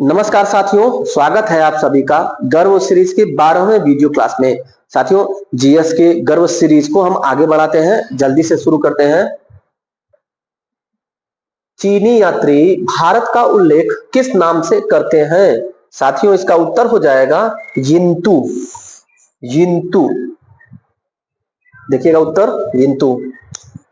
नमस्कार साथियों, स्वागत है आप सभी का गर्व सीरीज के 12वें वीडियो क्लास में। साथियों, जीएस के गर्व सीरीज को हम आगे बढ़ाते हैं, जल्दी से शुरू करते हैं। चीनी यात्री भारत का उल्लेख किस नाम से करते हैं? साथियों, इसका उत्तर हो जाएगा यिंतु। यिंतु, देखिएगा उत्तर यिंतु।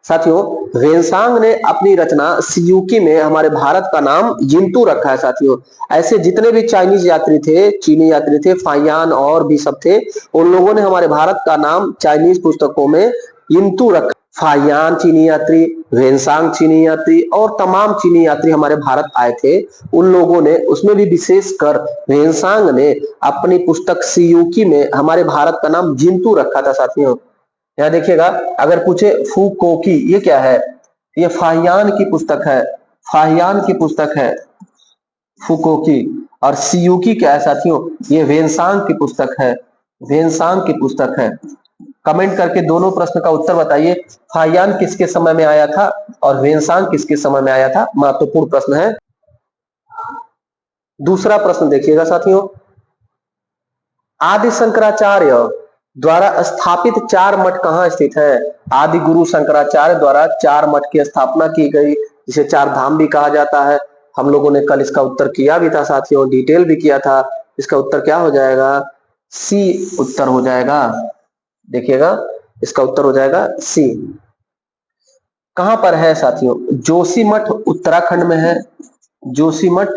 साथियों, वेनसांग ने अपनी रचना सियूकी में हमारे भारत का नाम यिंतु रखा है। साथियों, ऐसे जितने भी चाइनीज यात्री थे, चीनी यात्री थे, फाइयान और भी सब थे, उन लोगों ने हमारे भारत का नाम चाइनीज पुस्तकों में यिंतु रखा। फाइयान चीनी यात्री, वेनसांग चीनी यात्री और तमाम चीनी यात्री हमारे भारत आए थे। उन लोगों ने, उसमें भी विशेषकर वेनसांग ने अपनी पुस्तक सियूकी में हमारे भारत का नाम यिंतु रखा था। साथियों, यहाँ देखिएगा, अगर पूछे फुकोकी ये क्या है, ये फाहियान की पुस्तक है। फाहियान की पुस्तक है फुकोकी। और सियूकी क्या है साथियों? ये वेनसांग की पुस्तक है। वेनसांग की पुस्तक है। कमेंट करके दोनों प्रश्न का उत्तर बताइए। फाहियान किसके समय में आया था और वेनसांग किसके समय में आया था? महत्वपूर्ण प्रश्न है। दूसरा प्रश्न देखिएगा साथियों, आदि शंकराचार्य द्वारा स्थापित चार मठ कहाँ स्थित है? आदि गुरु शंकराचार्य द्वारा चार मठ की स्थापना की गई, जिसे चार धाम भी कहा जाता है। हम लोगों ने कल इसका उत्तर किया भी था साथियों, डिटेल भी किया था। इसका उत्तर क्या हो जाएगा? सी उत्तर हो जाएगा। देखिएगा, इसका उत्तर हो जाएगा सी। कहां पर है साथियों? जोशीमठ उत्तराखंड में है। जोशीमठ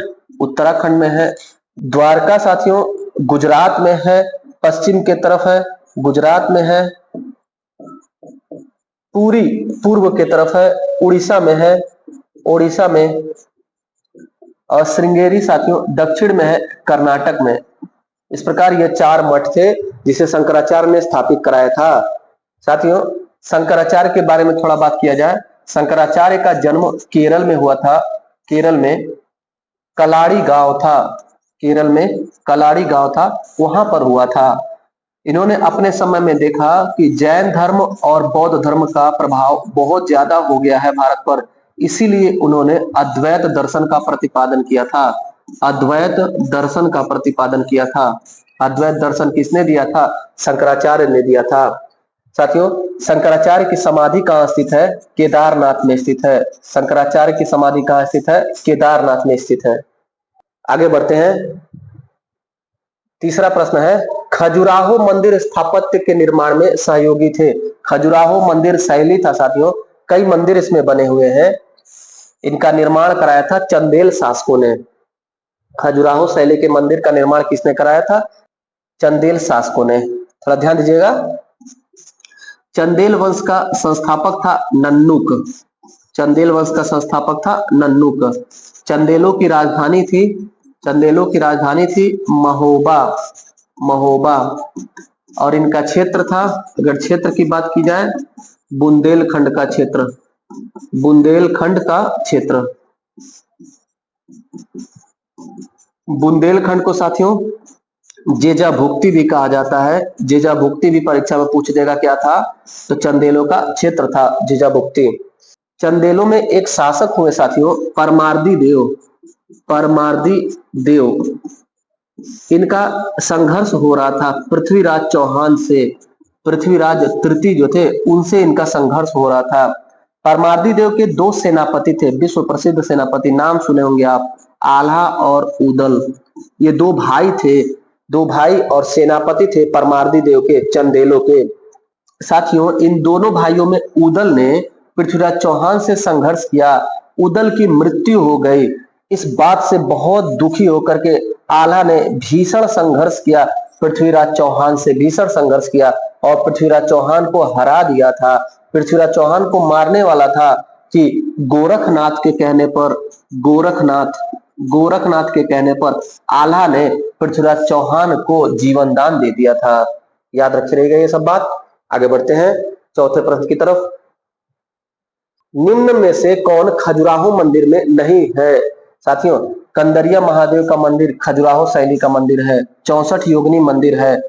उत्तराखंड में है। द्वारका साथियों गुजरात में है, पश्चिम के तरफ है, गुजरात में है। पूरी पूर्व के तरफ है, उड़ीसा में है, ओडिशा में। और श्रृंगेरी साथियों दक्षिण में है, कर्नाटक में। इस प्रकार ये चार मठ थे जिसे शंकराचार्य ने स्थापित कराया था। साथियों, शंकराचार्य के बारे में थोड़ा बात किया जाए। शंकराचार्य का जन्म केरल में हुआ था। केरल में कलाड़ी गांव था। केरल में कलाड़ी गांव था, वहां पर हुआ था। इन्होंने अपने समय में देखा कि जैन धर्म और बौद्ध धर्म का प्रभाव बहुत ज्यादा हो गया है भारत पर, इसीलिए उन्होंने अद्वैत दर्शन का प्रतिपादन किया था। अद्वैत दर्शन का प्रतिपादन किया था। अद्वैत दर्शन किसने दिया था? शंकराचार्य ने दिया था। साथियों, शंकराचार्य की समाधि कहाँ स्थित है? केदारनाथ में स्थित है। शंकराचार्य की समाधि कहाँ स्थित है? केदारनाथ में स्थित है। आगे बढ़ते हैं। तीसरा प्रश्न है, खजुराहो मंदिर स्थापत्य के निर्माण में सहयोगी थे। खजुराहो मंदिर शैली था साथियों, कई मंदिर इसमें बने हुए हैं। इनका निर्माण कराया था चंदेल शासकों ने। खजुराहो शैली के मंदिर का निर्माण किसने कराया था? चंदेल शासकों ने। थोड़ा ध्यान दीजिएगा। चंदेल वंश का संस्थापक था नन्नुक। चंदेल वंश का संस्थापक था नन्नुक। चंदेलों की राजधानी थी, चंदेलों की राजधानी थी महोबा। महोबा। और इनका क्षेत्र था, अगर क्षेत्र की बात की जाए, बुंदेलखंड का क्षेत्र। बुंदेलखंड का क्षेत्र। बुंदेलखंड को साथियों जेजा भुक्ति भी कहा जाता है। जेजा भुक्ति भी परीक्षा में पूछ देगा क्या था, तो चंदेलों का क्षेत्र था जेजा भुक्ति। चंदेलों में एक शासक हुए साथियों, परमार्दी देव। परमार्दी देव, इनका संघर्ष हो रहा था पृथ्वीराज चौहान से। पृथ्वीराज तृतीय जो थे, उनसे इनका संघर्ष हो रहा था। परमार्दी देव के दो सेनापति थे, विश्व प्रसिद्ध सेनापति, नाम सुने होंगे आप, आल्हा और उदल। ये दो भाई थे, दो भाई और सेनापति थे परमार्दी देव के, चंदेलों के। साथियों, इन दोनों भाइयों में उदल ने पृथ्वीराज चौहान से संघर्ष किया। उदल की मृत्यु हो गई। इस बात से बहुत दुखी होकर के आल्हा ने भीषण संघर्ष किया, पृथ्वीराज चौहान से भीषण संघर्ष किया और पृथ्वीराज चौहान को हरा दिया था। पृथ्वीराज चौहान को मारने वाला था कि गोरखनाथ के कहने पर, गोरखनाथ के कहने पर आल्हा ने पृथ्वीराज चौहान को जीवन दान दे दिया था। याद रखिएगा ये सब बात। आगे बढ़ते हैं चौथे प्रश्न की तरफ। निम्न में से कौन खजुराहो मंदिर में नहीं है? साथियों, कंदरिया महादेव का मंदिर खजुराहो शैली का मंदिर है। 64 योगिनी मंदिर है।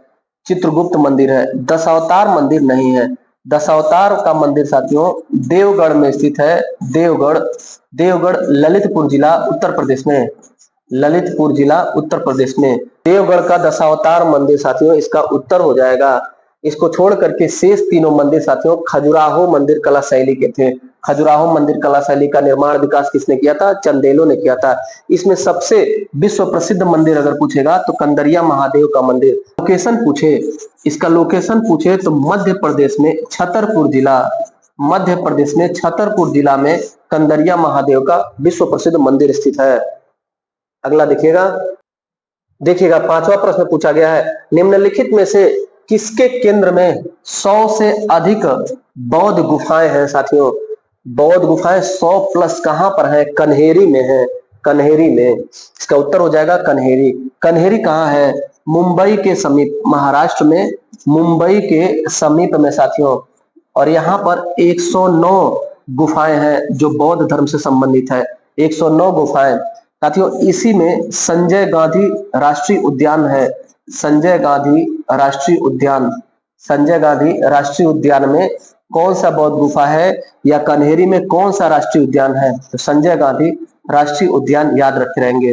चित्रगुप्त मंदिर है। दशावतार मंदिर नहीं है। दशावतार का मंदिर साथियों देवगढ़ में स्थित है। देवगढ़, देवगढ़ ललितपुर जिला उत्तर प्रदेश में। ललितपुर जिला उत्तर प्रदेश में। देवगढ़ का दशावतार मंदिर साथियों इसका उत्तर हो जाएगा। इसको छोड़ करके शेष तीनों मंदिर साथियों खजुराहो मंदिर कला शैली के थे। खजुराहो मंदिर कला शैली का निर्माण विकास किसने किया था? चंदेलों ने किया था। इसमें सबसे विश्व प्रसिद्ध मंदिर अगर पूछेगा तो कंदरिया महादेव का मंदिर। लोकेशन पूछे, इसका लोकेशन पूछे तो मध्य प्रदेश में छतरपुर जिला, मध्य प्रदेश में छतरपुर जिला में कंदरिया महादेव का विश्व प्रसिद्ध मंदिर स्थित है। अगला देखिएगा, देखिएगा पांचवा प्रश्न पूछा गया है, निम्नलिखित में से किसके केंद्र में 100 से अधिक बौद्ध गुफाएं हैं साथियों? बौद्ध गुफाएं 100 प्लस कहां पर है? कन्हेरी में है, कन्हेरी में। इसका उत्तर हो जाएगा कन्हेरी। कन्हेरी कहां है? मुंबई के समीप, महाराष्ट्र में मुंबई के समीप में साथियों। और यहाँ पर 109 गुफाएं हैं जो बौद्ध धर्म से संबंधित है। 109 गुफाएं साथियों। इसी में संजय गांधी राष्ट्रीय उद्यान है। संजय गांधी राष्ट्रीय उद्यान, संजय गांधी राष्ट्रीय उद्यान में कौन सा बौद्ध गुफा है, या कन्हेरी में कौन सा राष्ट्रीय उद्यान है? तो संजय गांधी राष्ट्रीय उद्यान याद रखे रहेंगे।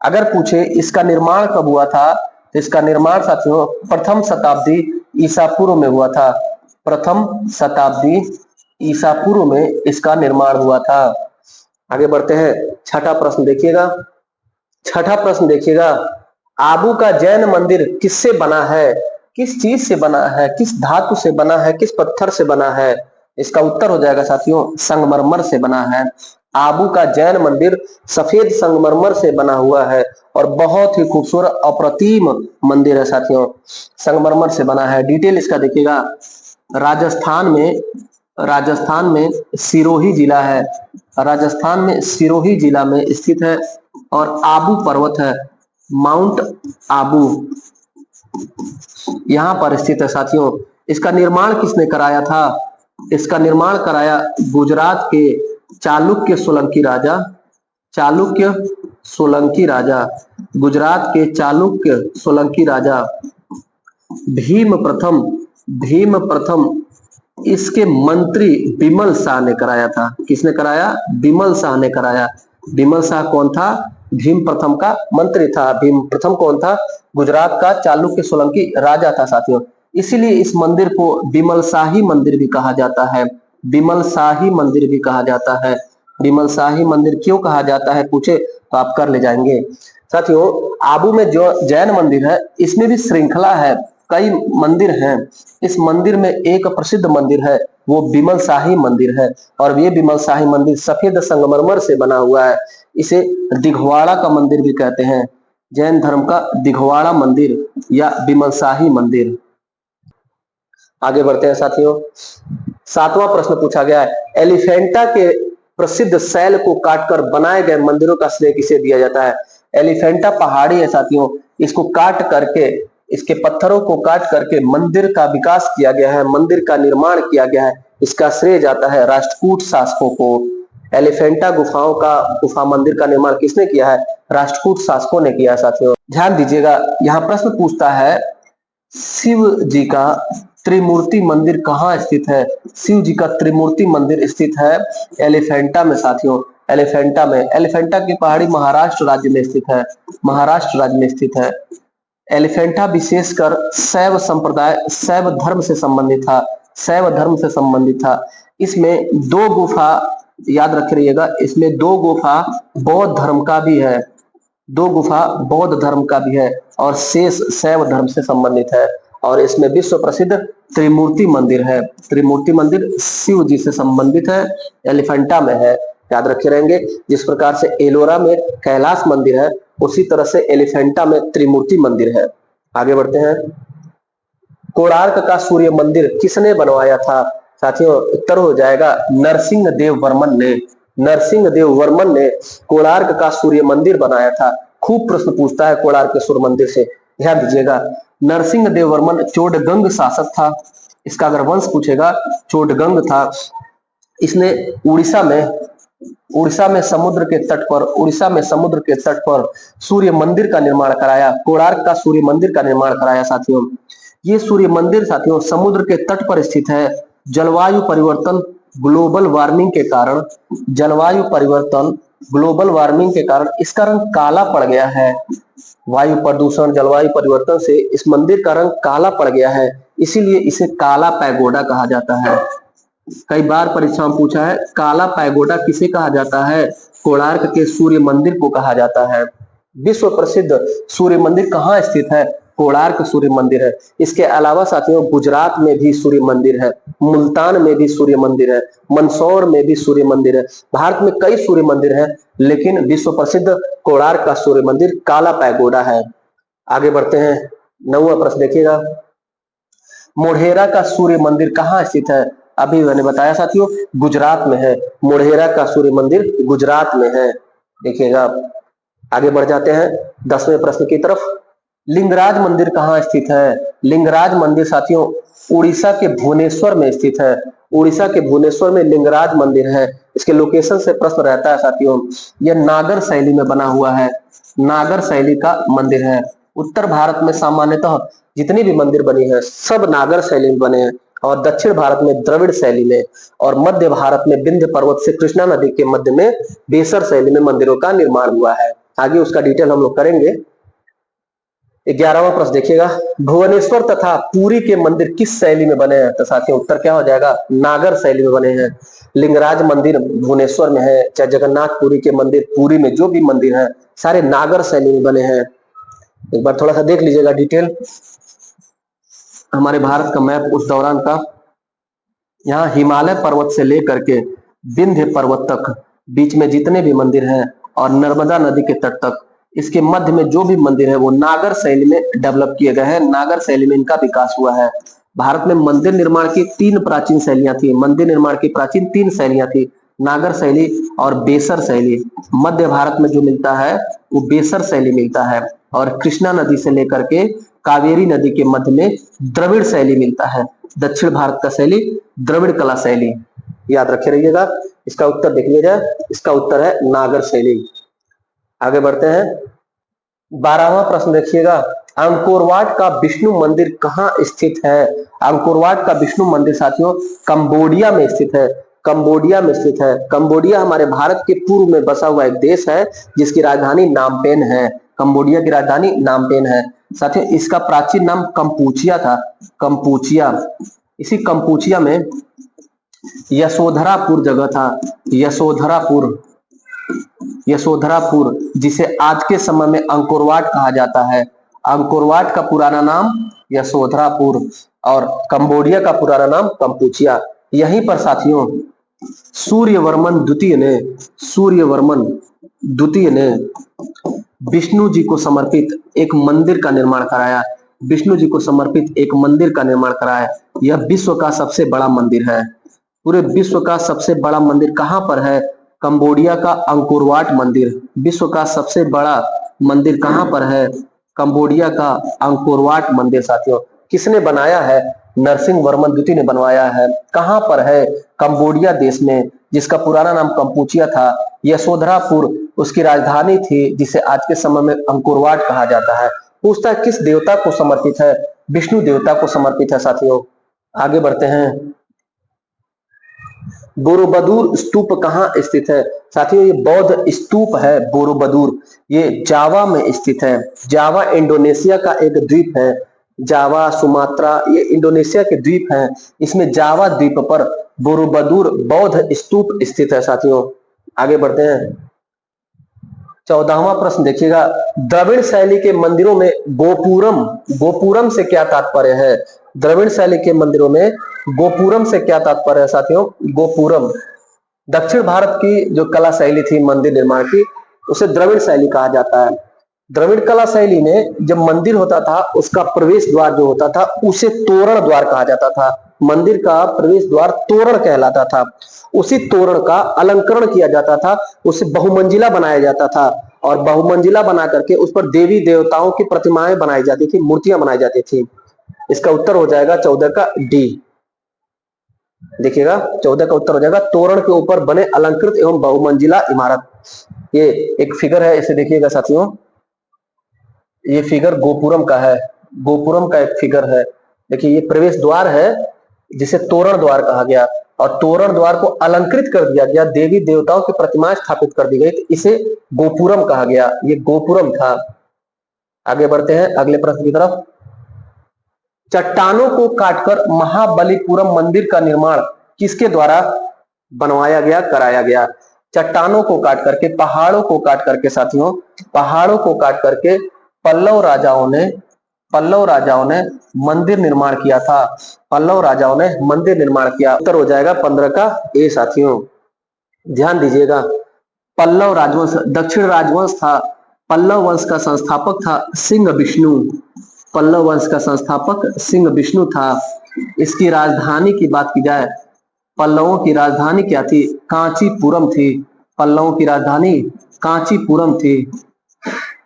अगर पूछे इसका निर्माण कब हुआ था, तो इसका निर्माण साथियों प्रथम शताब्दी ईसा पूर्व में हुआ था। प्रथम शताब्दी ईसा पूर्व में इसका निर्माण हुआ था। आगे बढ़ते हैं, छठा प्रश्न देखिएगा। छठा प्रश्न देखिएगा, आबू का जैन मंदिर किससे बना है? किस चीज से बना है? किस धातु से बना है? किस पत्थर से बना है? इसका उत्तर हो जाएगा साथियों संगमरमर से बना है। आबू का जैन मंदिर सफेद संगमरमर से बना हुआ है और बहुत ही खूबसूरत अप्रतिम मंदिर है साथियों, संगमरमर से बना है। डिटेल इसका देखिएगा, राजस्थान में, राजस्थान में सिरोही जिला है, राजस्थान में सिरोही जिला में स्थित है और आबू पर्वत है, माउंट आबू यहां पर स्थित है साथियों। इसका निर्माण किसने कराया था? इसका निर्माण कराया गुजरात के चालुक्य सोलंकी राजा, चालुक्य सोलंकी राजा, गुजरात के चालुक्य सोलंकी राजा भीम प्रथम, भीम प्रथम इसके मंत्री बिमल शाह ने कराया था। किसने कराया? बिमल शाह ने कराया। बिमल शाह कौन था? भीम प्रथम का मंत्री था। भीम प्रथम कौन था? गुजरात का चालुक्य सोलंकी राजा था साथियों। इसीलिए इस मंदिर को बिमल शाही मंदिर भी कहा जाता है। बिमल शाही मंदिर भी कहा जाता है। बिमल शाही मंदिर क्यों कहा जाता है पूछे तो आप कर ले जाएंगे। साथियों आबू में जो जैन मंदिर है इसमें भी श्रृंखला है, कई मंदिर हैं। इस मंदिर में एक प्रसिद्ध मंदिर है वो बिमल शाही मंदिर है और ये बिमल शाही मंदिर सफेद संगमरमर से बना हुआ है। इसे दिघवाड़ा का मंदिर भी कहते हैं, जैन धर्म का दिघवाड़ा मंदिर या बिमल शाही मंदिर। आगे बढ़ते हैं साथियों, सातवां प्रश्न पूछा गया है, एलिफेंटा के प्रसिद्ध शैल को काटकर बनाए गए मंदिरों का श्रेय किसे दिया जाता है? एलिफेंटा पहाड़ी है साथियों, इसको काट करके, इसके पत्थरों को काट करके मंदिर का विकास किया गया है, मंदिर का निर्माण किया गया है। इसका श्रेय जाता है राष्ट्रकूट शासकों को। एलिफेंटा गुफाओं का, गुफा मंदिर का निर्माण किसने किया है? राष्ट्रकूट शासकों ने किया साथियों। ध्यान दीजिएगा, यहाँ प्रश्न पूछता है शिव जी का त्रिमूर्ति मंदिर कहाँ स्थित है? शिव जी का त्रिमूर्ति मंदिर स्थित है एलिफेंटा में साथियों, एलिफेंटा में। एलिफेंटा की पहाड़ी महाराष्ट्र राज्य में स्थित है, महाराष्ट्र राज्य में स्थित है। एलिफेंटा विशेषकर शैव संप्रदाय, शैव धर्म से संबंधित था, शैव धर्म से संबंधित था। इसमें दो गुफा याद रख रहिएगा, इसमें दो गुफा बौद्ध धर्म का भी है, दो गुफा बौद्ध धर्म का भी है और शेष शैव धर्म से संबंधित है। और इसमें विश्व प्रसिद्ध त्रिमूर्ति मंदिर है, त्रिमूर्ति मंदिर शिव जी से संबंधित है, एलिफेंटा में है, याद रखे रहेंगे। जिस प्रकार से एलोरा में कैलाश मंदिर है उसी तरह से एलिफेंटा में त्रिमूर्ति मंदिर है। आगे बढ़ते हैं, कोणार्क का सूर्य मंदिर किसने बनवाया था? साथियों उत्तर हो जाएगा नरसिंह देव वर्मन ने, नरसिंह देव वर्मन ने कोणार्क का सूर्य मंदिर बनाया था। खूब प्रश्न पूछता है कोणार्क के सूर्य मंदिर से, ध्यान दीजिएगा। नरसिंह देव वर्मन चोडगंग शासक था, इसका अगर वंश पूछेगा चोडगंग था। इसने उड़ीसा में समुद्र के तट पर, उड़ीसा में समुद्र के तट पर सूर्य मंदिर का निर्माण कराया, कोणार्क का सूर्य मंदिर का निर्माण कराया साथियों। ये सूर्य मंदिर साथियों समुद्र के तट पर स्थित है। जलवायु परिवर्तन, ग्लोबल वार्मिंग के कारण, जलवायु परिवर्तन ग्लोबल वार्मिंग के कारण इसका रंग काला पड़ गया है। वायु प्रदूषण, जलवायु परिवर्तन से इस मंदिर का रंग काला पड़ गया है, इसीलिए इसे काला पैगोडा कहा जाता है। कई बार परीक्षा में पूछा है, काला पैगोडा किसे कहा जाता है? कोणार्क के सूर्य मंदिर को कहा जाता है। विश्व प्रसिद्ध सूर्य मंदिर कहाँ स्थित है? कोणार्क सूर्य मंदिर है। इसके अलावा साथियों गुजरात में भी सूर्य मंदिर है, मुल्तान में भी सूर्य मंदिर है, मंदसौर में भी सूर्य मंदिर है। भारत में कई सूर्य मंदिर हैं, लेकिन विश्व प्रसिद्ध कोणार्क का सूर्य मंदिर काला पैगोडा है। आगे बढ़ते हैं, 9वां प्रश्न देखिएगा, मोढेरा का सूर्य मंदिर कहाँ स्थित है? अभी मैंने बताया साथियों गुजरात में है। मोढेरा का सूर्य मंदिर गुजरात में है। देखिएगा, आगे बढ़ जाते हैं 10वें प्रश्न की तरफ। लिंगराज मंदिर कहाँ स्थित है? लिंगराज मंदिर साथियों उड़ीसा के भुवनेश्वर में स्थित है। उड़ीसा के भुवनेश्वर में लिंगराज मंदिर है। इसके लोकेशन से प्रश्न रहता है साथियों। यह नागर शैली में बना हुआ है, नागर शैली का मंदिर है। उत्तर भारत में सामान्यतः जितनी भी मंदिर बनी है सब नागर शैली में बने हैं, और दक्षिण भारत में द्रविड़ शैली में, और मध्य भारत में विंध्य पर्वत से कृष्णा नदी के मध्य में बेसर शैली में मंदिरों का निर्माण हुआ है। आगे उसका डिटेल हम लोग करेंगे। 11वां प्रश्न देखिएगा, भुवनेश्वर तथा पुरी के मंदिर किस शैली में बने हैं? तो साथियों उत्तर क्या हो जाएगा? नागर शैली में बने हैं। लिंगराज मंदिर भुवनेश्वर में है, चाहे जगन्नाथपुरी के मंदिर पुरी में जो भी मंदिर है सारे नागर शैली में बने हैं। एक बार थोड़ा सा देख लीजिएगा डिटेल, हमारे भारत का मैप उस दौरान का। यहाँ हिमालय पर्वत से लेकर के विंध्य पर्वत तक बीच में जितने भी मंदिर हैं और नर्मदा नदी के तट तक, इसके मध्य में जो भी मंदिर है वो नागर शैली में डेवलप किए गए हैं, नागर शैली में इनका विकास हुआ है। भारत में मंदिर निर्माण की 3 प्राचीन शैलियां थी। मंदिर निर्माण की प्राचीन 3 शैलियां थी, नागर शैली और बेसर शैली। मध्य भारत में जो मिलता है वो बेसर शैली मिलता है, और कृष्णा नदी से लेकर के कावेरी नदी के मध्य में द्रविड़ शैली मिलता है। दक्षिण भारत का शैली द्रविड़ कला शैली, याद रखे रहिएगा। इसका उत्तर देख लिया जाए, इसका उत्तर है नागर शैली। आगे बढ़ते हैं, 12वां प्रश्न देखिएगा, अंकोरवाट का विष्णु मंदिर कहाँ स्थित है? अंकोरवाट का विष्णु मंदिर साथियों कंबोडिया में स्थित है। कंबोडिया में स्थित है। कंबोडिया हमारे भारत के पूर्व में बसा हुआ एक देश है जिसकी राजधानी नामपेन है। कंबोडिया की राजधानी नामपेन है। साथियों इसका प्राचीन नाम कंपूचिया था, कंपूचिया। इसी कंपूचिया में यशोधरापुर जगह था, यशोधरापुर, यशोधरापुर जिसे आज के समय में अंकोरवाट कहा जाता है। अंकोरवाट का पुराना नाम यशोधरापुर और कंबोडिया का पुराना नाम कंपूचिया। यहीं पर साथियों सूर्यवर्मन द्वितीय ने, सूर्यवर्मन द्वितीय ने विष्णु जी को समर्पित एक मंदिर का निर्माण कराया। विष्णु जी को समर्पित एक मंदिर का निर्माण कराया। यह विश्व का सबसे बड़ा मंदिर है। पूरे विश्व का सबसे बड़ा मंदिर कहां पर है? कंबोडिया का अंकोरवाट मंदिर। विश्व का सबसे बड़ा मंदिर कहां पर है? कंबोडिया का अंकोरवाट मंदिर। साथियों किसने बनाया है? नरसिंह वर्मन द्वितीय ने बनवाया है। कहां पर है? कंबोडिया देश में, जिसका पुराना नाम कंपूचिया था। यशोधरापुर उसकी राजधानी थी, जिसे आज के समय में अंकोरवाट कहा जाता है। पूछता है किस देवता को समर्पित है? विष्णु देवता को समर्पित है। साथियों आगे बढ़ते हैं, बोरोबदूर स्तूप कहाँ स्थित है? साथियों ये बौद्ध स्तूप है बोरोबदूर, ये जावा में स्थित है। जावा इंडोनेशिया का एक द्वीप है। जावा, सुमात्रा ये इंडोनेशिया के द्वीप हैं। इसमें जावा द्वीप पर बोरोबदूर बौद्ध स्तूप स्थित है। साथियों आगे बढ़ते हैं, 14वां प्रश्न देखिएगा, द्रविड़ शैली के मंदिरों में गोपुरम, गोपुरम से क्या तात्पर्य है? द्रविड़ शैली के मंदिरों में गोपुरम से क्या तात्पर्य है? साथियों गोपुरम दक्षिण भारत की जो कला शैली थी मंदिर निर्माण की, उसे द्रविड़ शैली कहा जाता है। द्रविड़ कला शैली में जब मंदिर होता था उसका प्रवेश द्वार जो होता था उसे तोरण द्वार कहा जाता था। मंदिर का प्रवेश द्वार तोरण कहलाता था। उसी तोरण का अलंकरण किया जाता था, उसे बहुमंजिला बनाया जाता था, और बहुमंजिला बना करके उस पर देवी देवताओं की प्रतिमाएं बनाई जाती थी, मूर्तियां बनाई जाती थी। इसका उत्तर हो जाएगा 14 का डी। देखिएगा 14 का उत्तर हो जाएगा तोरण के ऊपर बने अलंकृत एवं बहुमंजिला इमारत। ये एक फिगर है, इसे देखिएगा साथियों, ये फिगर गोपुरम का है। गोपुरम का एक फिगर है। देखिए ये प्रवेश द्वार है जिसे तोरण द्वार कहा गया। और तोरण द्वार को अलंकृत कर दिया गया, देवी देवताओं की प्रतिमाएं स्थापित कर दी गई, तो इसे गोपुरम कहा गया। ये गोपुरम था। आगे बढ़ते हैं अगले प्रश्न की तरफ। चट्टानों को काटकर महाबलीपुरम मंदिर का निर्माण किसके द्वारा बनवाया गया, कराया गया? चट्टानों को काट करके, पहाड़ों को काट करके साथियों, पहाड़ों को काट करके पल्लव राजाओं ने मंदिर निर्माण किया था। पल्लव राजाओं ने मंदिर निर्माण किया। उत्तर हो जाएगा 15 का ए साथियों, ध्यान दीजिएगा। पल्लव राजवंश दक्षिण राजवंश था। पल्लव वंश का संस्थापक था सिंह विष्णु। पल्लव वंश का संस्थापक सिंह विष्णु था। इसकी राजधानी की बात की जाए, पल्लवों की राजधानी क्या थी? कांचीपुरम थी। पल्लवों की राजधानी कांचीपुरम थी।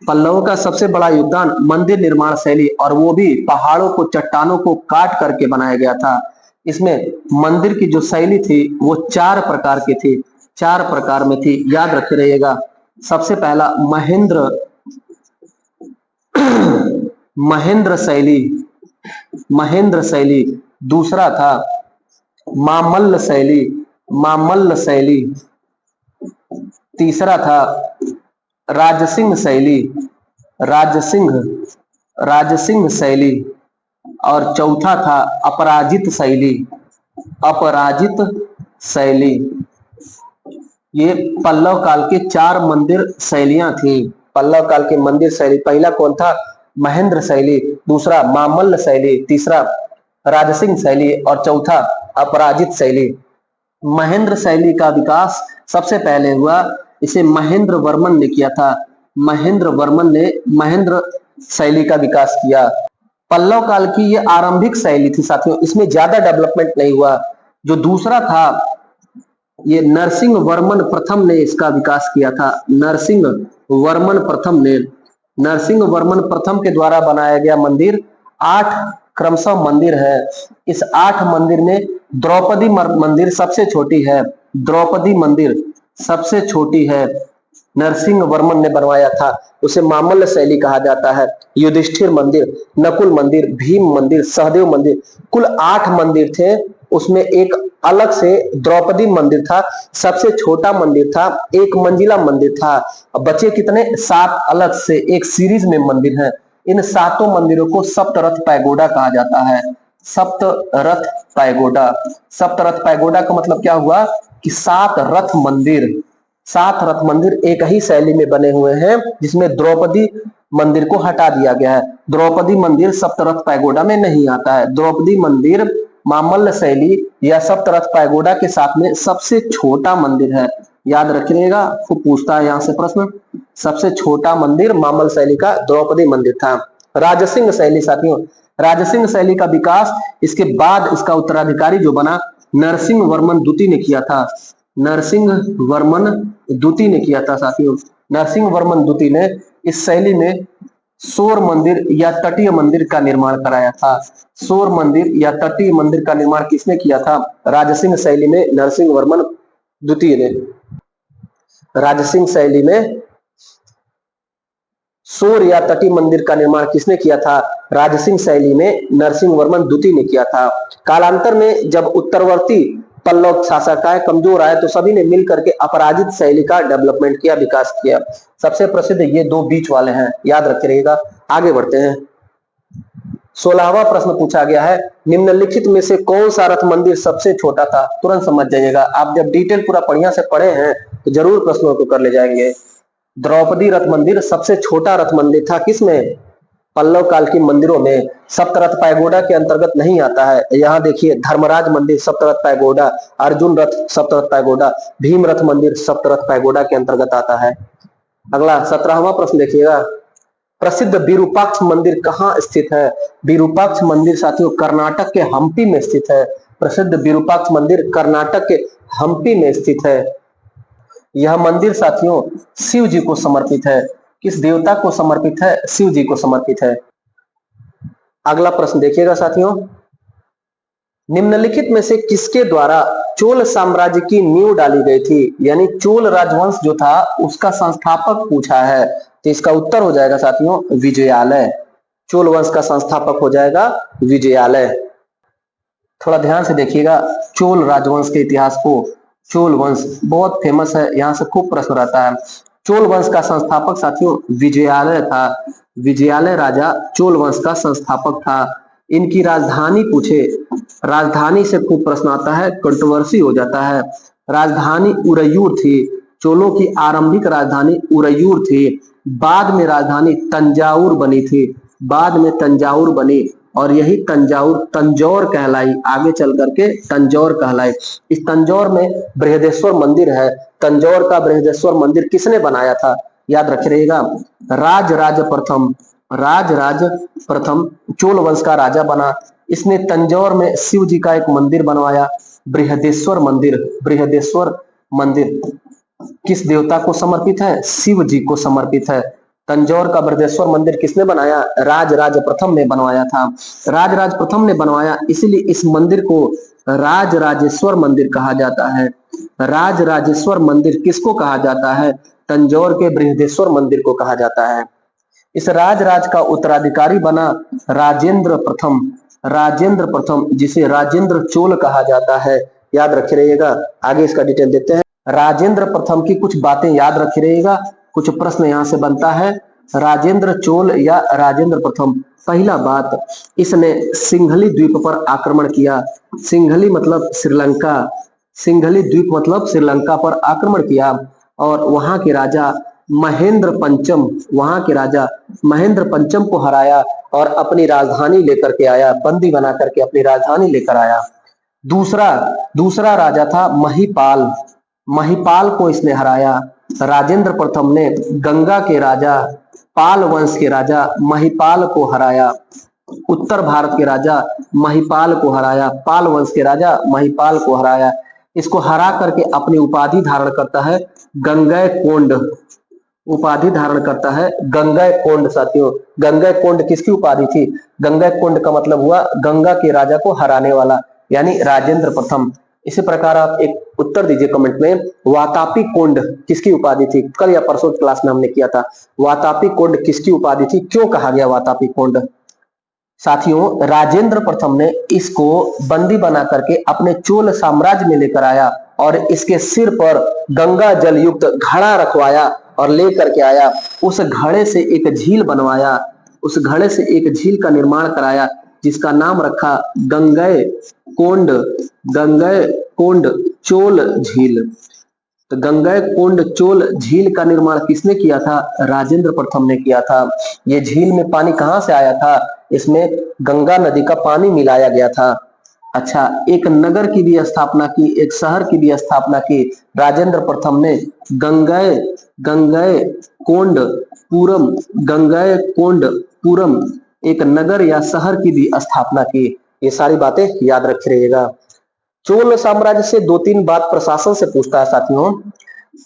पल्लवों का सबसे बड़ा योगदान मंदिर निर्माण शैली, और वो भी पहाड़ों को, चट्टानों को काट करके बनाया गया था। इसमें मंदिर की जो शैली थी वो 4 प्रकार की थी, 4 प्रकार में थी, याद रखे रहिएगा। सबसे पहला महेंद्र शैली, महेंद्र शैली। दूसरा था मामल्ल शैली, मामल्ल शैली। तीसरा था राजसिंह शैली, राजसिंह शैली। और चौथा था अपराजित शैली, अपराजित शैली। ये पल्लव काल के 4 मंदिर शैलियां थी। पल्लव काल के मंदिर शैली, पहला कौन था? महेंद्र शैली, दूसरा मामल्ल शैली, तीसरा राजसिंह शैली और चौथा अपराजित शैली। महेंद्र शैली का विकास सबसे पहले हुआ, इसे महेंद्र वर्मन ने किया था। महेंद्र वर्मन ने महेंद्र शैली का विकास किया। पल्लव काल की ये आरंभिक शैली थी साथियों, इसमें ज्यादा डेवलपमेंट नहीं हुआ। जो दूसरा था, ये नरसिंह वर्मन प्रथम ने इसका विकास किया था। नरसिंह वर्मन प्रथम ने, नरसिंह वर्मन प्रथम के द्वारा बनाया गया मंदिर 8 क्रमशः मंदिर है। इस 8 मंदिर में द्रौपदी मंदिर सबसे छोटी है। द्रौपदी मंदिर सबसे छोटी है, नरसिंह वर्मन ने बनवाया था। उसे मामल्ल शैली कहा जाता है। युधिष्ठिर मंदिर, नकुल मंदिर, भीम मंदिर, सहदेव मंदिर, कुल 8 मंदिर थे। उसमें एक अलग से द्रौपदी मंदिर था, सबसे छोटा मंदिर था, 1 मंजिला मंदिर था। बचे कितने? 7 अलग से एक सीरीज में मंदिर हैं। इन 7 मंदिरों को सप्तरथ पैगोडा कहा जाता है। सप्तरथ पैगोडा, सप्तरथ पैगोडा का मतलब क्या हुआ कि 7 रथ मंदिर, 7 रथ मंदिर एक ही शैली में बने हुए हैं, जिसमें द्रौपदी मंदिर को हटा दिया गया है। द्रौपदी मंदिर सप्तरथ पैगोडा में नहीं आता है। द्रौपदी मंदिर मामल्ल शैली या सप्तरथ पैगोडा के साथ में सबसे छोटा मंदिर है, याद रखिएगा। खूब पूछता है यहां से प्रश्न। सबसे छोटा मंदिर मामल्ल शैली का द्रौपदी मंदिर था। राजसिंह शैली साथियों, राजसिंह शैली का विकास इसके बाद इसका उत्तराधिकारी जो बना नरसिंह वर्मन द्वितीय ने किया था। नरसिंह वर्मन द्वितीय ने किया था साथियों। नरसिंह वर्मन द्वितीय ने इस शैली में शोर मंदिर या तटीय मंदिर का निर्माण कराया था। शोर मंदिर या तटीय मंदिर का निर्माण किसने किया था? राजसिंह शैली में नरसिंह वर्मन द्वितीय ने। राजसिंह शैली में शोर या तटीय मंदिर का निर्माण किसने किया था? राजसिंह शैली में नरसिंह वर्मन द्वितीय ने किया था। कालांतर में जब उत्तरवर्ती पल्लव शासक आए, कमजोर आए, तो सभी ने मिलकर के अपराजित शैली का डेवलपमेंट किया, विकास किया। सबसे प्रसिद्ध ये 2 बीच वाले हैं, याद रखे रहिएगा। आगे बढ़ते हैं। 16वां प्रश्न पूछा गया है, निम्नलिखित में से कौन सा रथ मंदिर सबसे छोटा था? तुरंत समझ जाइएगा। आप जब डिटेल पूरा बढ़िया से पढ़े हैं तो जरूर प्रश्नों को कर ले जाएंगे। द्रौपदी रथ मंदिर सबसे छोटा रथ मंदिर था। किसमें? पल्लव काल के मंदिरों में। सप्तरथ पैगोडा के अंतर्गत नहीं आता है। यहाँ देखिए, धर्मराज मंदिर सप्तरथ पैगोडा, अर्जुन रथ सप्तरथ पैगोडा, भीम रथ मंदिर सप्तरथ पैगोडा के अंतर्गत आता है। अगला 17वां प्रश्न देखिएगा, प्रसिद्ध विरूपाक्ष मंदिर कहाँ स्थित है? विरूपाक्ष मंदिर साथियों कर्नाटक के हम्पी में स्थित है। प्रसिद्ध विरूपाक्ष मंदिर कर्नाटक के हम्पी में स्थित है। यह मंदिर साथियों शिव जी को समर्पित है। किस देवता को समर्पित है? शिव जी को समर्पित है। अगला प्रश्न देखिएगा साथियों, निम्नलिखित में से किसके द्वारा चोल साम्राज्य की नींव डाली गई थी? यानी चोल राजवंश जो था उसका संस्थापक पूछा है, तो इसका उत्तर हो जाएगा साथियों विजयालय। चोल वंश का संस्थापक हो जाएगा विजयालय। थोड़ा ध्यान से देखिएगा चोल राजवंश के इतिहास को। चोल वंश बहुत फेमस है, यहाँ से खूब प्रश्न रहता है। चोल वंश का संस्थापक साथियों विजयालय था। विजयालय राजा चोल वंश का संस्थापक था। इनकी राजधानी पूछे, राजधानी से खूब प्रश्न आता है, कंट्रोवर्सी हो जाता है। राजधानी उरैयूर थी। चोलों की आरंभिक राजधानी उरैयूर थी। बाद में राजधानी तंजाउर बनी थी। बाद में तंजाउर बनी और यही तंजाउर तंजौर कहलाई, आगे चल करके तंजौर कहलाई। इस तंजौर में बृहदेश्वर मंदिर है। तंजौर का बृहदेश्वर मंदिर किसने बनाया था? याद रखे रहिएगा, राज प्रथम। राज प्रथम चोल वंश का राजा बना। इसने तंजौर में शिव जी का एक मंदिर बनवाया, बृहदेश्वर मंदिर। बृहदेश्वर मंदिर किस देवता को समर्पित है? शिव जी को समर्पित है। तंजौर का बृहदेश्वर मंदिर किसने बनाया? राज प्रथम ने बनवाया था। राज प्रथम ने बनवाया, इसीलिए इस मंदिर को राजेश्वर मंदिर कहा जाता है। राजेश्वर मंदिर किसको कहा जाता है? तंजौर के बृहदेश्वर मंदिर को कहा जाता है। इस राज का उत्तराधिकारी बना राजेंद्र प्रथम। राजेंद्र प्रथम जिसे राजेंद्र चोल कहा जाता है, याद रखे रहिएगा। आगे इसका डिटेल देते हैं। राजेंद्र प्रथम की कुछ बातें याद रखे रहिएगा, कुछ प्रश्न यहां से बनता है। राजेंद्र चोल या राजेंद्र प्रथम, पहला बात, इसने सिंघली द्वीप पर आक्रमण किया। सिंघली मतलब श्रीलंका। सिंघली द्वीप मतलब श्रीलंका पर आक्रमण किया और वहां के राजा महेंद्र पंचम, वहां के राजा महेंद्र पंचम को हराया और अपनी राजधानी लेकर के आया, बंदी बना करके अपनी राजधानी लेकर आया। दूसरा दूसरा राजा था महिपाल। महिपाल को इसने हराया। राजेंद्र प्रथम ने गंगा के राजा, पाल वंश के राजा महिपाल को हराया। उत्तर भारत के राजा महिपाल को हराया, पाल वंश के राजा महिपाल को हराया। इसको हरा करके अपनी उपाधि धारण करता है गंगै कोंड। उपाधि धारण करता है गंगै कोंड। साथियों, गंगै कोंड किसकी उपाधि थी? गंगै कोंड का मतलब हुआ गंगा के राजा को हराने वाला, यानी राजेंद्र प्रथम। इसी प्रकार आप एक उत्तर दीजिए कमेंट में, वातापी कोंड किसकी उपाधि थी? कल या परसों क्लास में हमने किया था। वातापी कोंड किसकी उपाधि थी? क्यों कहा गया वातापी कोंड? साथियों, राजेंद्र प्रथम ने इसको बंदी बना करके अपने चोल साम्राज्य में लेकर आया और इसके सिर पर गंगा जल युक्त घड़ा रखवाया और लेकर के आया। उस घड़े से एक झील बनवाया, उस घड़े से एक झील का निर्माण कराया जिसका नाम रखा गंगै कोंड। गंगै कोंड चोल झील। तो गंगै कोंड चोल झील का निर्माण किसने किया था? राजेंद्र प्रथम ने किया था। ये झील में पानी कहां से आया था? इसमें गंगा नदी का पानी मिलाया गया था। अच्छा, एक नगर की भी स्थापना की, एक शहर की भी स्थापना की राजेंद्र प्रथम ने। गंगै गंगै कोंड पुरम, गंगै कोंड पुरम एक नगर या शहर की भी स्थापना की। ये सारी बातें याद रख रहिएगा। चोल साम्राज्य से दो तीन बात प्रशासन से पूछता है साथियों।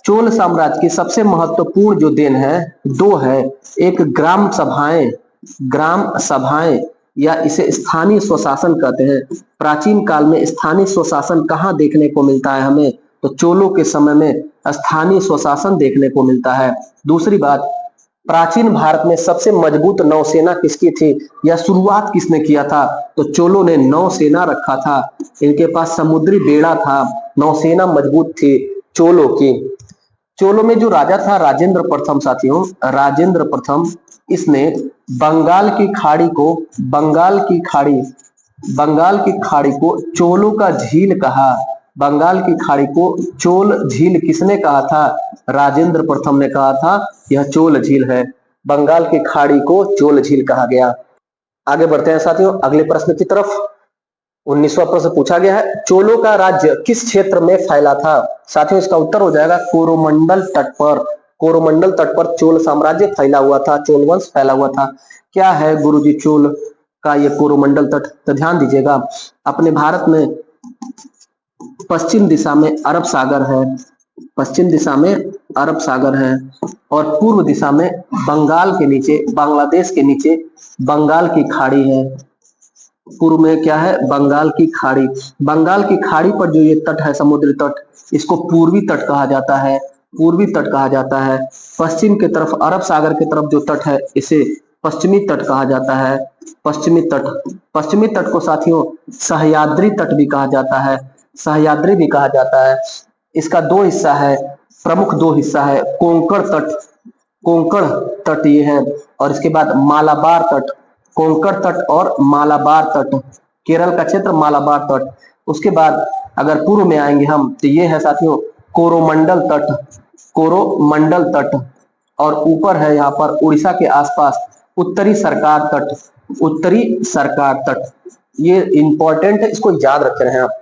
चोल साम्राज्य की सबसे महत्वपूर्ण जो देन है, दो है। एक ग्राम सभाएं, ग्राम सभाएं या इसे स्थानीय स्वशासन कहते हैं। प्राचीन काल में स्थानीय स्वशासन कहाँ देखने को मिलता है हमें? तो चोलों के समय में स्थानीय स्वशासन देखने को मिलता है। दूसरी बात, प्राचीन भारत में सबसे मजबूत नौसेना किसकी थी या शुरुआत किसने किया था? तो चोलों ने नौसेना रखा था। इनके पास समुद्री बेड़ा था, नौसेना मजबूत थी चोलों की। चोलों में जो राजा था राजेंद्र प्रथम साथियों, राजेंद्र प्रथम, इसने बंगाल की खाड़ी को, बंगाल की खाड़ी को चोलों का झील कहा। बंगाल की खाड़ी को चोल झील किसने कहा था? राजेंद्र प्रथम ने कहा था यह चोल झील है। बंगाल की खाड़ी को चोल झील कहा गया। आगे बढ़ते हैं साथियों अगले प्रश्न की तरफ। 19वां प्रश्न पूछा गया है, चोलों का राज्य किस क्षेत्र में फैला था? साथियों, इसका उत्तर हो जाएगा कोरोमंडल तट पर। कोरोमंडल तट पर चोल साम्राज्य फैला हुआ था, चोल वंश फैला हुआ था। क्या है गुरुजी चोल का ये कोरोमंडल तट? तो ध्यान दीजिएगा, अपने भारत में पश्चिम दिशा में अरब सागर है, पश्चिम दिशा में अरब सागर है और पूर्व दिशा में बंगाल के नीचे, बांग्लादेश के नीचे बंगाल की खाड़ी है। पूर्व में क्या है? बंगाल की खाड़ी। बंगाल की खाड़ी पर जो ये तट है, समुद्री तट, इसको पूर्वी तट कहा जाता है। पूर्वी तट कहा जाता है। पश्चिम की तरफ अरब सागर की तरफ जो तट है इसे पश्चिमी तट कहा जाता है। पश्चिमी तट, पश्चिमी तट को साथियों सह्याद्री तट भी कहा जाता है, सह्याद्री भी कहा जाता है। इसका दो हिस्सा है, प्रमुख दो हिस्सा है, कोंकण तट, कोंकण तट ये है, और इसके बाद मालाबार तट, कोंकण तट और मालाबार तट, केरल का क्षेत्र मालाबार तट। उसके बाद अगर पूर्व में आएंगे हम तो ये है साथियों कोरोमंडल तट, कोरोमंडल तट, और ऊपर है यहाँ पर उड़ीसा के आसपास उत्तरी सरकार तट, उत्तरी सरकार तट। ये इंपॉर्टेंट है, इसको याद रख रहे हैं आप।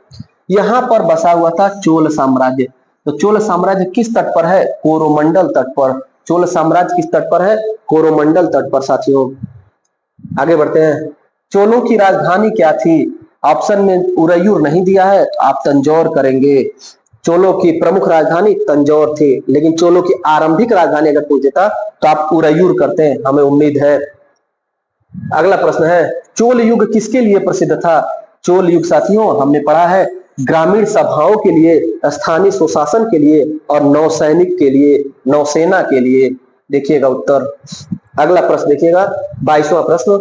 यहाँ पर बसा हुआ था चोल साम्राज्य। तो चोल साम्राज्य किस तट पर है? कोरोमंडल तट पर। चोल साम्राज्य किस तट पर है? कोरोमंडल तट पर साथियों। आगे बढ़ते हैं। चोलों की राजधानी क्या थी? ऑप्शन में उरैयूर नहीं दिया है तो आप तंजौर करेंगे। चोलों की प्रमुख राजधानी तंजौर थी, लेकिन चोलों की आरंभिक राजधानी अगर पूछ देता तो आप उरैयूर करते हैं, हमें उम्मीद है। अगला प्रश्न है, चोल युग किसके लिए प्रसिद्ध था? चोल युग साथियों हमने पढ़ा है ग्रामीण सभाओं के लिए, स्थानीय सुशासन के लिए और नौसैनिक के लिए, नौसेना के लिए। देखिएगा उत्तर। अगला प्रश्न देखिएगा 22वां प्रश्न,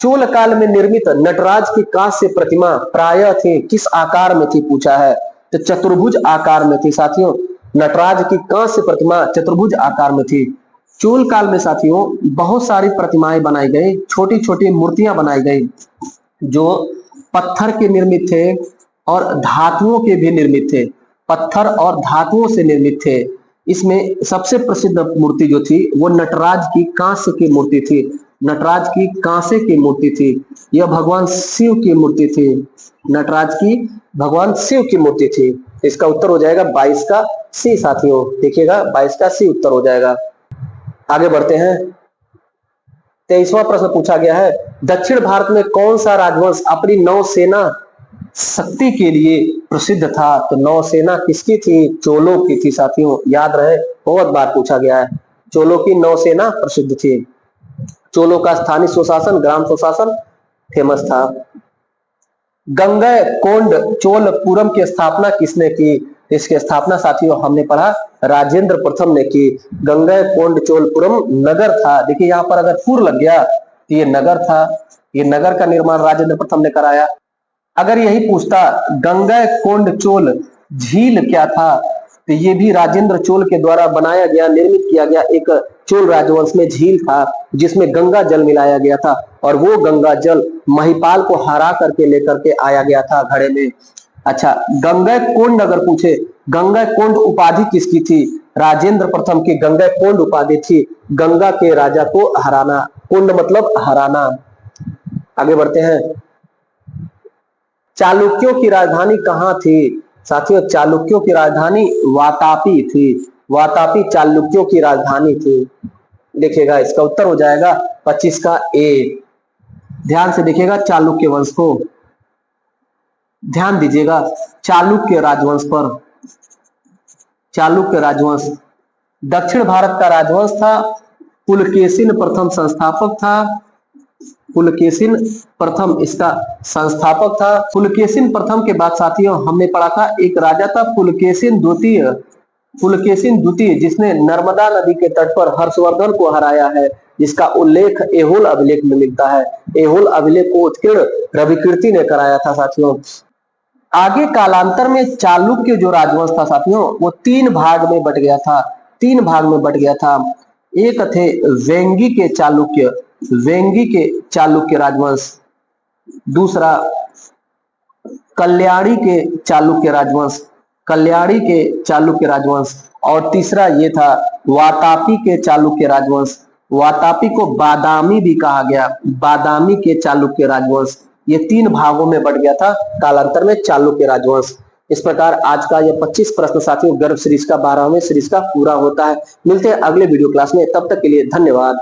चोल काल में निर्मित नटराज की कांस्य प्रतिमा प्रायः थी किस आकार में थी? पूछा है। तो चतुर्भुज आकार में थी साथियों। नटराज की कांस्य प्रतिमा चतुर्भुज आकार में थी। चोल काल में साथियों बहुत सारी प्रतिमाएं बनाई गई, छोटी छोटी मूर्तियां बनाई गई जो पत्थर के निर्मित थे और धातुओं के भी निर्मित थे, पत्थर और धातुओं से निर्मित थे। इसमें सबसे प्रसिद्ध मूर्ति जो थी वो नटराज की कांस्य की मूर्ति थी, नटराज की कांसे की मूर्ति थी। यह भगवान शिव की मूर्ति थी, नटराज की भगवान शिव की मूर्ति थी। इसका उत्तर हो जाएगा 22 का सी साथियों। देखिएगा 22 का सी उत्तर हो जाएगा। आगे बढ़ते हैं। 23वां प्रश्न पूछा गया है, दक्षिण भारत में कौन सा राजवंश अपनी नौसेना शक्ति के लिए प्रसिद्ध था? तो नौसेना किसकी थी? चोलों की थी साथियों, याद रहे, बहुत बार पूछा गया है। चोलों की नौसेना प्रसिद्ध थी। चोलों का स्थानीय सुशासन, ग्राम सुशासन फेमस था। गंगैकोंड चोलपुरम की स्थापना किसने की? इसकी स्थापना साथियों हमने पढ़ा राजेंद्र प्रथम ने की। गंगैकोंड चोलपुरम नगर था। देखिए यहाँ पर अगर पुर लग गया तो ये नगर था, ये नगर का निर्माण राजेंद्र प्रथम ने कराया। अगर यही पूछता गंगैकोंड चोल झील क्या था, तो ये भी राजेंद्र चोल के द्वारा बनाया गया, निर्मित किया गया एक चोल राजवंश में झील था जिसमें गंगा जल मिलाया गया था, और वो गंगा जल महिपाल को हरा करके लेकर के आया गया था घड़े में। अच्छा, गंगैकोंड अगर पूछे, गंगैकोंड उपाधि किसकी थी? राजेंद्र प्रथम की गंगैकोंड उपाधि थी, गंगा के राजा को हराना, कुंड मतलब हराना। आगे बढ़ते हैं। चालुक्यों की राजधानी कहाँ थी? साथियों चालुक्यों की राजधानी वातापी थी, वातापी चालुक्यों की राजधानी थी। देखिएगा इसका उत्तर हो जाएगा 25 का ए। ध्यान से देखिएगा चालुक्य वंश को, ध्यान दीजिएगा चालुक्य राजवंश पर। चालुक्य राजवंश दक्षिण भारत का राजवंश था। पुलकेशिन प्रथम संस्थापक था, पुलकेशिन प्रथम इसका संस्थापक था। पुलकेशिन प्रथम के बाद साथियों हमने पढ़ा था एक राजा था पुलकेशिन द्वितीय, पुलकेशिन द्वितीय जिसने नर्मदा नदी के तट पर हर्षवर्धन को हराया है, जिसका उल्लेख एहोल अभिलेख में मिलता है। एहोल अभिलेख को उत्कीर्ण रविकीर्ति ने कराया था साथियों। आगे कालांतर में चालुक्य जो राजवंश था साथियों वो तीन भाग में बट गया था, तीन भाग में बट गया था। एक थे वेंगी के चालुक्य, वेंगी के चालुक्य राजवंश, दूसरा कल्याणी के चालुक्य राजवंश, कल्याणी के चालुक्य राजवंश, और तीसरा ये था वातापी के चालुक्य राजवंश। वातापी को बादामी भी कहा गया, बादामी के चालुक्य राजवंश। ये तीन भागों में बट गया था कालांतर में चालुक्य राजवंश। इस प्रकार आज का ये 25 प्रश्न साथियों गर्भ सीरीज का 12वें सीरीज का पूरा होता है। मिलते हैं अगले वीडियो क्लास में, तब तक के लिए धन्यवाद।